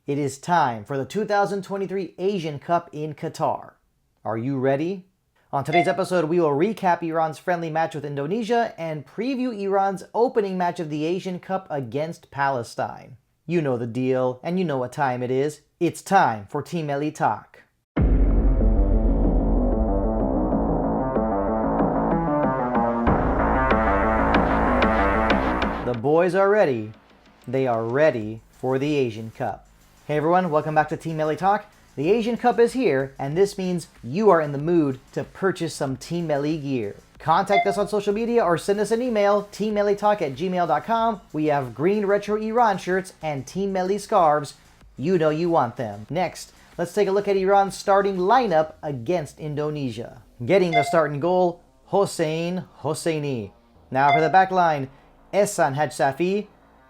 It is time for the 2023 Asian Cup in Qatar. Are you ready? On today's episode, we will recap Iran's friendly match with Indonesia and preview Iran's opening match of the Asian Cup against Palestine. You know the deal, and you know what time it is. It's time for Team Melli Talk. The boys are ready. They are ready for the Asian Cup. Hey everyone, welcome back to Team Melli Talk. The Asian Cup is here, and this means you are in the mood to purchase some Team Melli gear. Contact us on social media or send us an email, teammellitalk@gmail.com. We have green retro Iran shirts and Team Melli scarves. You know you want them. Next, let's take a look at Iran's starting lineup against Indonesia. Getting the starting goal, Hossein Hosseini. Now for the back line, Ehsan Hajsafi,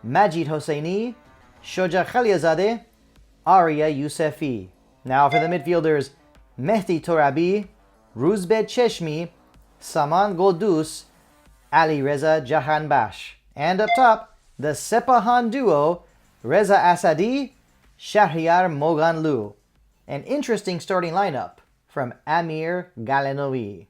Majid Hosseini, Shoja Khaliazadeh, Arya Yousefi. Now for the midfielders, Mehdi Torabi, Ruzbeh Cheshmi, Saman Goldus, Ali Reza Jahanbash. And up top, the Sepahan duo, Reza Asadi, Shahriar Moghanlou. An interesting starting lineup from Amir Galenoui.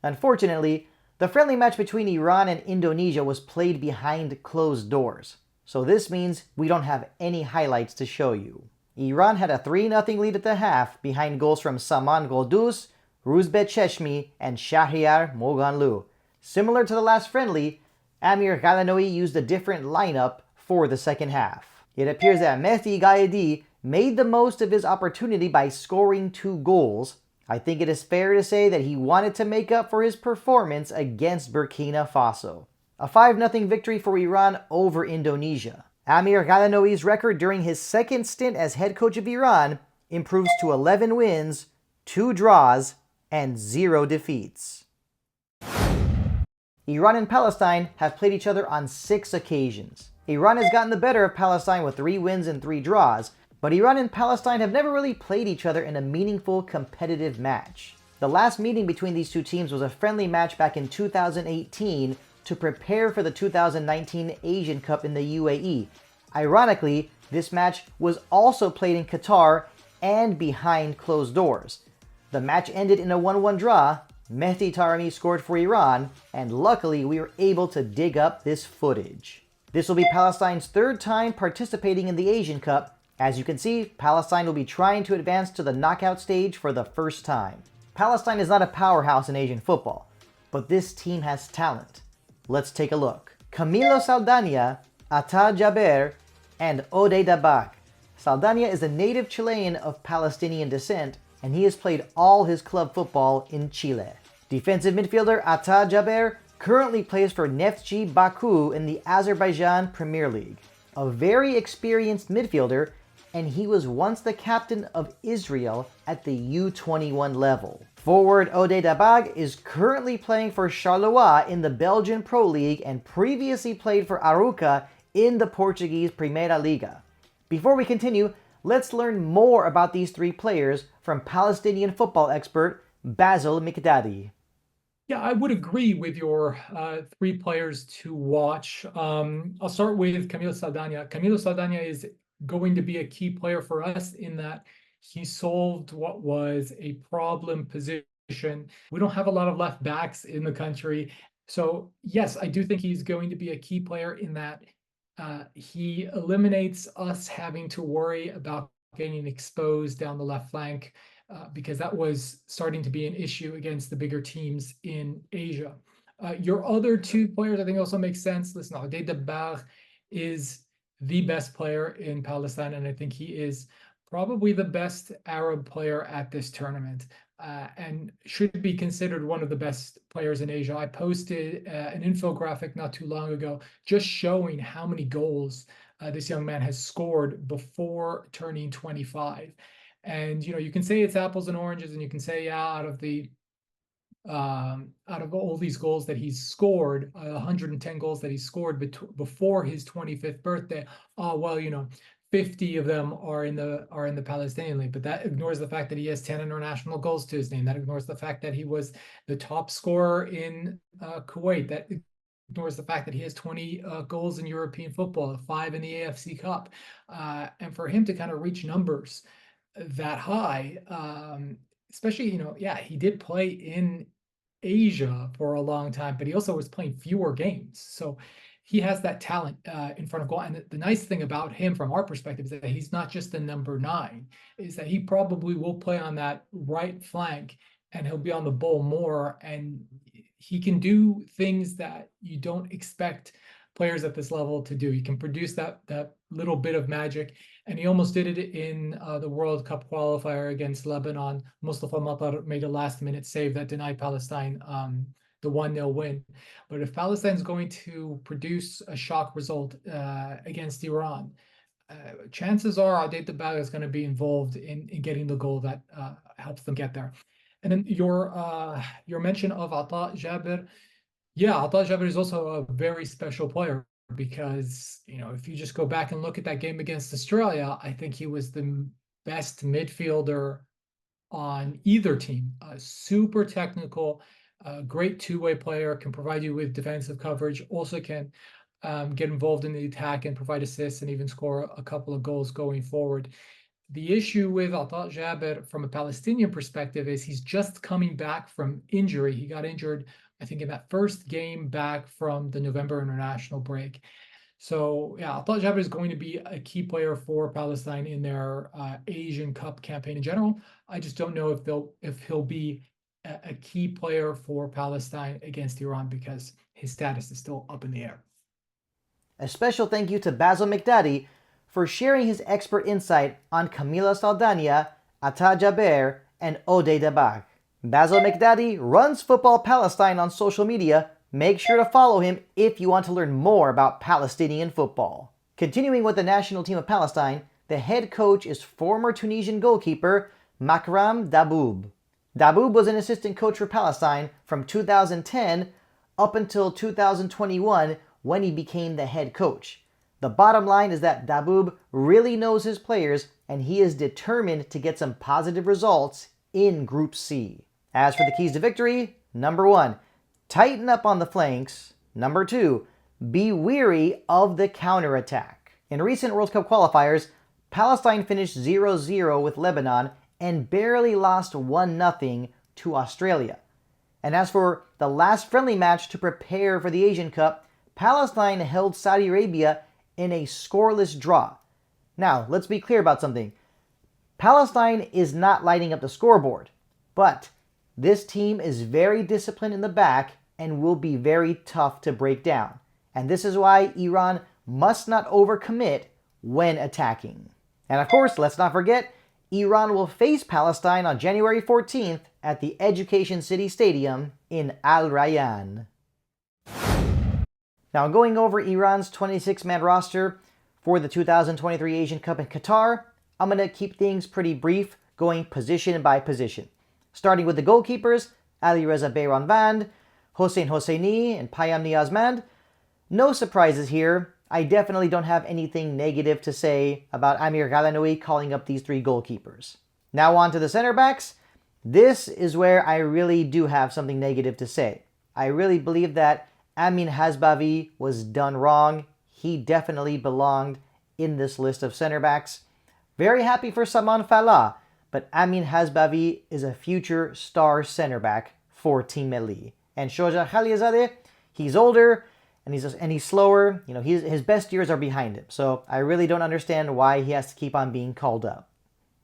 Unfortunately, the friendly match between Iran and Indonesia was played behind closed doors. So this means we don't have any highlights to show you. Iran had a 3-0 lead at the half behind goals from Saman Goldus, Ruzbeh Cheshmi, and Shahriar Moghanlou. Similar to the last friendly, Amir Galenoui used a different lineup for the second half. It appears that Mehdi Gaidi made the most of his opportunity by scoring 2 goals. I think it is fair to say that he wanted to make up for his performance against Burkina Faso. A 5-0 victory for Iran over Indonesia. Amir Galenoui's record during his second stint as head coach of Iran improves to 11 wins, 2 draws, and 0 defeats. Iran and Palestine have played each other on 6 occasions. Iran has gotten the better of Palestine with 3 wins and 3 draws, but Iran and Palestine have never really played each other in a meaningful competitive match. The last meeting between these two teams was a friendly match back in 2018 to prepare for the 2019 Asian Cup in the UAE. Ironically, this match was also played in Qatar and behind closed doors. The match ended in a 1-1 draw. Mehdi Taremi scored for Iran, and luckily we were able to dig up this footage. This will be Palestine's 3rd time participating in the Asian Cup. As you can see, Palestine will be trying to advance to the knockout stage for the first time. Palestine is not a powerhouse in Asian football, but this team has talent. Let's take a look. Camilo Saldana, Ata Jaber, and Ode Dabak. Saldana is a native Chilean of Palestinian descent, and he has played all his club football in Chile. Defensive midfielder Ata Jaber currently plays for Neftchi Baku in the Azerbaijan Premier League. A very experienced midfielder, and he was once the captain of Israel at the U21 level. Forward Ode Dabag is currently playing for Charleroi in the Belgian Pro League and previously played for Arouca in the Portuguese Primeira Liga. Before we continue, let's learn more about these 3 players from Palestinian football expert Basil Mikdadi. Yeah, I would agree with your 3 players to watch. I'll start with Camilo Saldana. Camilo Saldana is going to be a key player for us in that he solved what was a problem position. We don't have a lot of left backs in the country. So yes, I do think he's going to be a key player in that he eliminates us having to worry about getting exposed down the left flank because that was starting to be an issue against the bigger teams in Asia. Your other 2 players, I think, also make sense. Listen, Ade Dabar is the best player in Palestine, and I think he is probably the best Arab player at this tournament and should be considered one of the best players in Asia. I posted an infographic not too long ago just showing how many goals this young man has scored before turning 25. And, you know, you can say it's apples and oranges, and you can say, yeah, out of all these goals that he's scored, 110 goals that he scored before his 25th birthday, well, you know, 50 of them are in the Palestinian League, but that ignores the fact that he has 10 international goals to his name. That ignores the fact that he was the top scorer in Kuwait. That ignores the fact that he has 20 goals in European football, 5 in the AFC Cup. And for him to kind of reach numbers that high, especially, yeah, he did play in Asia for a long time, but he also was playing fewer games. So he has that talent in front of goal. And the nice thing about him from our perspective is that he's not just the number 9, is that he probably will play on that right flank and he'll be on the ball more. And he can do things that you don't expect players at this level to do. He can produce that little bit of magic, and he almost did it in the World Cup qualifier against Lebanon. Mustafa Matar made a last-minute save that denied Palestine the 1-0 win. But if Palestine's going to produce a shock result against Iran, chances are Adel Tabaga is going to be involved in getting the goal that helps them get there. And then your mention of Ata Jaber, yeah, Ata Jaber is also a very special player because, if you just go back and look at that game against Australia, I think he was the best midfielder on either team. Super technical, great two-way player, can provide you with defensive coverage, also can get involved in the attack and provide assists and even score a couple of goals going forward. The issue with Ata Jaber from a Palestinian perspective is he's just coming back from injury. He got injured, I think, in that first game back from the November international break. So, yeah, Ata Jaber is going to be a key player for Palestine in their Asian Cup campaign in general. I just don't know if he'll be a key player for Palestine against Iran because his status is still up in the air. A special thank you to Basil McDaddy for sharing his expert insight on Camila Saldana, Ata Jaber, and Ode Dabag. Basil McDaddy runs Football Palestine on social media. Make sure to follow him if you want to learn more about Palestinian football. Continuing with the national team of Palestine, the head coach is former Tunisian goalkeeper Makram Daboub. Daboub was an assistant coach for Palestine from 2010 up until 2021 when he became the head coach. The bottom line is that Daboub really knows his players and he is determined to get some positive results in Group C. As for the keys to victory, number 1, tighten up on the flanks. Number 2, be wary of the counterattack. In recent World Cup qualifiers, Palestine finished 0-0 with Lebanon and barely lost 1-0 to Australia. And as for the last friendly match to prepare for the Asian Cup, Palestine held Saudi Arabia in a scoreless draw. Now, let's be clear about something. Palestine is not lighting up the scoreboard, but this team is very disciplined in the back and will be very tough to break down. And this is why Iran must not overcommit when attacking. And of course, let's not forget, Iran will face Palestine on January 14th at the Education City Stadium in Al Rayyan. Now, going over Iran's 26-man roster for the 2023 Asian Cup in Qatar, I'm going to keep things pretty brief, going position by position. Starting with the goalkeepers, Ali Reza Bayramvand, Hossein Hosseini, and Payam Niazmand. No surprises here. I definitely don't have anything negative to say about Amir Ghalanoui calling up these 3 goalkeepers. Now on to the center backs. This is where I really do have something negative to say. I really believe that Amin Hasbavi was done wrong. He definitely belonged in this list of center backs. Very happy for Saman Falah, but Amin Hasbavi is a future star center back for Team Melli. And Shoja Khalizadeh, he's older and he's slower. His best years are behind him. So I really don't understand why he has to keep on being called up.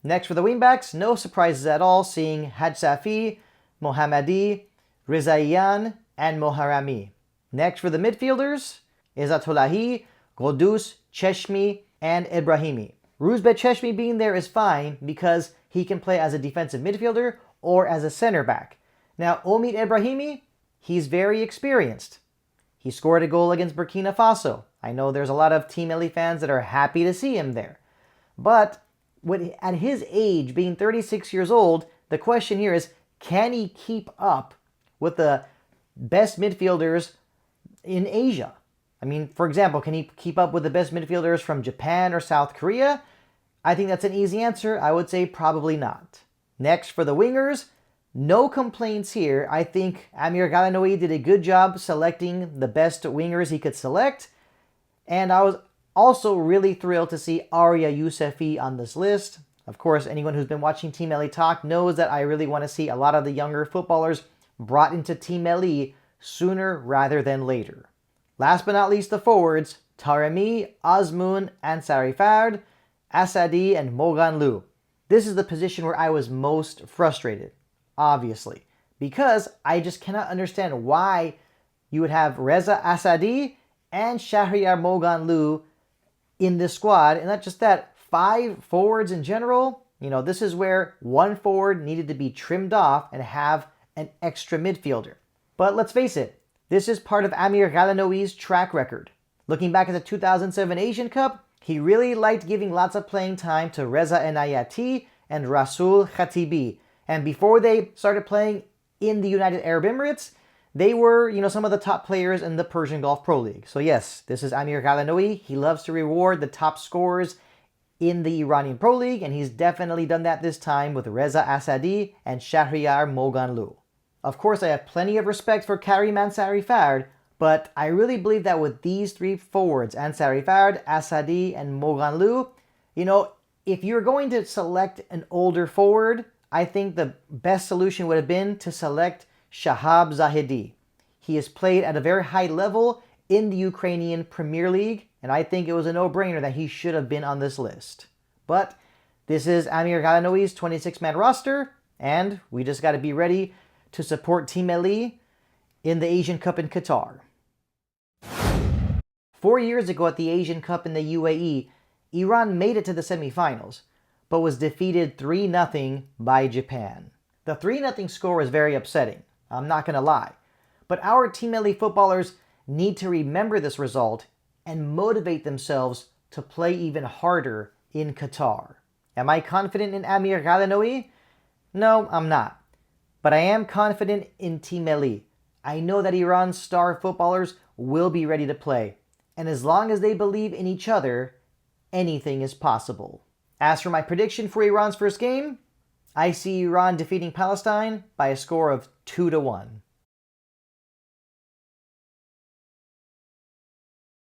Next for the wingbacks, no surprises at all, seeing Haj Safi, Mohammadi, Rizaiyan, and Moharami. Next for the midfielders, Izzatullahi, Godus, Cheshmi, and Ibrahimi. Ruzbeh Cheshmi being there is fine because he can play as a defensive midfielder or as a center back. Now, Omid Ibrahimi, he's very experienced. He scored a goal against Burkina Faso. I know there's a lot of Team Melli fans that are happy to see him there. But at his age, being 36 years old, the question here is, can he keep up with the best midfielders in Asia? I mean, for example, can he keep up with the best midfielders from Japan or South Korea? I think that's an easy answer. I would say probably not. Next, for the wingers, no complaints here. I think Amir Galanoui did a good job selecting the best wingers he could select. And I was also really thrilled to see Arya Yousefi on this list. Of course, anyone who's been watching Team Melli Talk knows that I really want to see a lot of the younger footballers brought into Team Melli sooner rather than later. Last but not least, the forwards, Taremi, Azmoun, Ansari Fard, Asadi, and Moganlu. This is the position where I was most frustrated, obviously, because I just cannot understand why you would have Reza Asadi and Shahriar Moganlu in this squad, and not just that, 5 forwards in general. You know, this is where one forward needed to be trimmed off and have an extra midfielder. But let's face it, this is part of Amir Galanoui's track record. Looking back at the 2007 Asian Cup, he really liked giving lots of playing time to Reza Enayati and Rasul Khatibi. And before they started playing in the United Arab Emirates, they were, some of the top players in the Persian Gulf Pro League. So yes, this is Amir Galanoui. He loves to reward the top scorers in the Iranian Pro League, and he's definitely done that this time with Reza Asadi and Shahriar Moganlu. Of course, I have plenty of respect for Karim Ansari Fard, but I really believe that with these 3 forwards, Ansari Fard, Asadi, and Moganlu, if you're going to select an older forward, I think the best solution would have been to select Shahab Zahidi. He has played at a very high level in the Ukrainian Premier League, and I think it was a no-brainer that he should have been on this list. But this is Amir Galanoui's 26-man roster, and we just got to be ready to support Team Melli in the Asian Cup in Qatar. 4 years ago at the Asian Cup in the UAE, Iran made it to the semifinals, but was defeated 3-0 by Japan. The 3-0 score was very upsetting, I'm not going to lie. But our Team Melli footballers need to remember this result and motivate themselves to play even harder in Qatar. Am I confident in Amir Galanoui? No, I'm not. But I am confident in Team Melli. I know that Iran's star footballers will be ready to play. And as long as they believe in each other, anything is possible. As for my prediction for Iran's first game, I see Iran defeating Palestine by a score of 2-1.